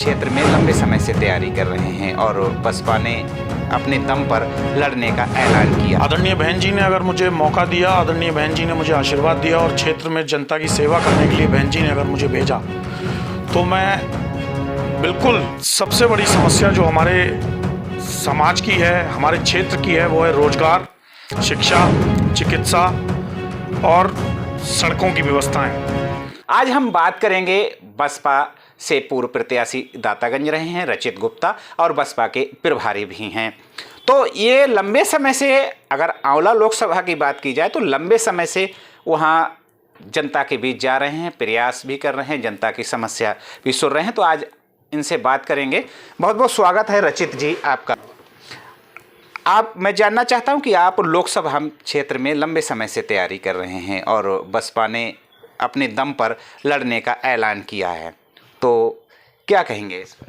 क्षेत्र में लंबे समय से तैयारी कर रहे हैं और बसपा ने अपने दम पर लड़ने का ऐलान किया। आदरणीय बहन जी ने अगर मुझे मौका दिया, आदरणीय बहन जी ने मुझे आशीर्वाद दिया और क्षेत्र में जनता की सेवा करने के लिए बहन जी ने अगर मुझे भेजा, तो मैं बिल्कुल सबसे बड़ी समस्या जो हमारे समाज की है, हमारे क्षेत्र की है, वो है रोजगार, शिक्षा, चिकित्सा और सड़कों की व्यवस्थाएं। आज हम बात करेंगे बसपा से पूर्व प्रत्याशी दातागंज रहे हैं रचित गुप्ता और बसपा के प्रभारी भी हैं। तो ये लंबे समय से, अगर आंवला लोकसभा की बात की जाए तो लंबे समय से वहाँ जनता के बीच जा रहे हैं, प्रयास भी कर रहे हैं, जनता की समस्या भी सुन रहे हैं। तो आज इनसे बात करेंगे। बहुत बहुत स्वागत है रचित जी आपका। मैं जानना चाहता हूं कि आप लोकसभा क्षेत्र में लंबे समय से तैयारी कर रहे हैं और बसपा ने अपने दम पर लड़ने का ऐलान किया है, तो क्या कहेंगे इस पर?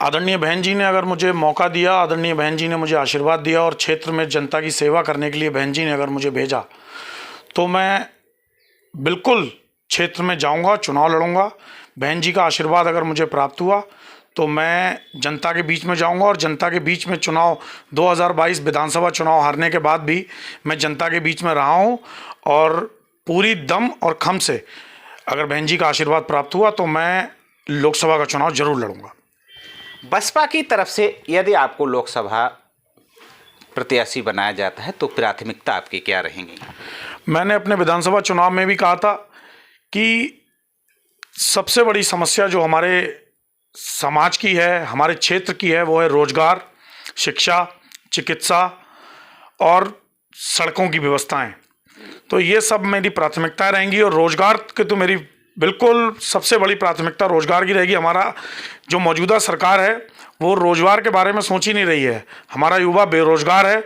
आदरणीय बहन जी ने अगर मुझे मौका दिया, आदरणीय बहन जी ने मुझे आशीर्वाद दिया और क्षेत्र में जनता की सेवा करने के लिए बहन जी ने अगर मुझे भेजा, तो मैं बिल्कुल क्षेत्र में जाऊंगा, चुनाव लड़ूंगा। बहन जी का आशीर्वाद अगर मुझे प्राप्त हुआ तो मैं जनता के बीच में जाऊंगा और जनता के बीच में चुनाव 2022 विधानसभा चुनाव हारने के बाद भी मैं जनता के बीच में रहा हूं और पूरी दम और खम से अगर बहन जी का आशीर्वाद प्राप्त हुआ तो मैं लोकसभा का चुनाव जरूर लड़ूंगा। बसपा की तरफ से यदि आपको लोकसभा प्रत्याशी बनाया जाता है तो प्राथमिकता आपकी क्या रहेंगी? मैंने अपने विधानसभा चुनाव में भी कहा था कि सबसे बड़ी समस्या जो हमारे समाज की है, हमारे क्षेत्र की है, वो है रोजगार, शिक्षा, चिकित्सा और सड़कों की व्यवस्थाएं। तो ये सब मेरी प्राथमिकताएं रहेंगी और रोजगार की तो मेरी बिल्कुल सबसे बड़ी प्राथमिकता रोजगार की रहेगी। हमारा जो मौजूदा सरकार है वो रोजगार के बारे में सोच ही नहीं रही है। हमारा युवा बेरोजगार है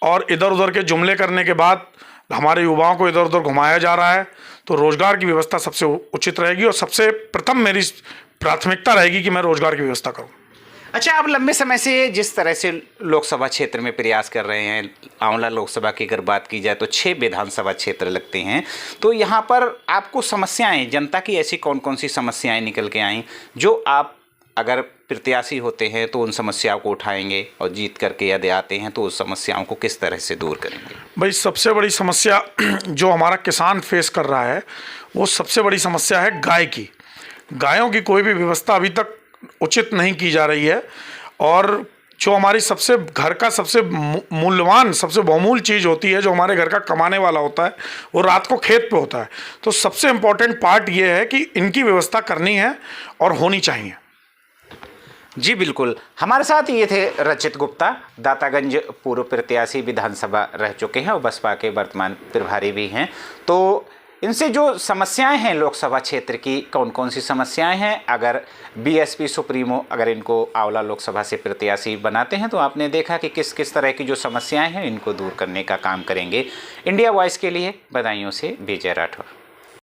और इधर उधर के जुमले करने के बाद हमारे युवाओं को इधर उधर घुमाया जा रहा है। तो रोजगार की व्यवस्था सबसे उचित रहेगी और सबसे प्रथम मेरी प्राथमिकता रहेगी कि मैं रोजगार की व्यवस्था करूं। अच्छा, आप लंबे समय से जिस तरह से लोकसभा क्षेत्र में प्रयास कर रहे हैं, आंवला लोकसभा की अगर बात की जाए तो 6 विधानसभा क्षेत्र लगते हैं, तो यहाँ पर आपको समस्याएं, जनता की ऐसी कौन कौन सी समस्याएं निकल के आई जो आप अगर प्रत्याशी होते हैं तो उन समस्याओं को उठाएंगे और जीत करके यदि आते हैं तो उस समस्याओं को किस तरह से दूर करेंगे? भाई, सबसे बड़ी समस्या जो हमारा किसान फेस कर रहा है वो सबसे बड़ी समस्या है गाय की। गायों की कोई भी व्यवस्था अभी तक उचित नहीं की जा रही है और जो हमारी सबसे घर का सबसे मूल्यवान, सबसे बहुमूल्य चीज़ होती है, जो हमारे घर का कमाने वाला होता है, वो रात को खेत पे होता है। तो सबसे इम्पोर्टेंट पार्ट ये है कि इनकी व्यवस्था करनी है और होनी चाहिए। जी बिल्कुल। हमारे साथ ये थे रचित गुप्ता, दातागंज पूर्व प्रत्याशी विधानसभा रह चुके हैं और बसपा के वर्तमान प्रभारी भी हैं। तो इनसे जो समस्याएं हैं लोकसभा क्षेत्र की, कौन कौन सी समस्याएं हैं, अगर बीएसपी सुप्रीमो अगर इनको आंवला लोकसभा से प्रत्याशी बनाते हैं तो आपने देखा कि किस किस तरह की जो समस्याएं हैं इनको दूर करने का काम करेंगे। इंडिया वॉइस के लिए बधाइयों से विजय राठौर।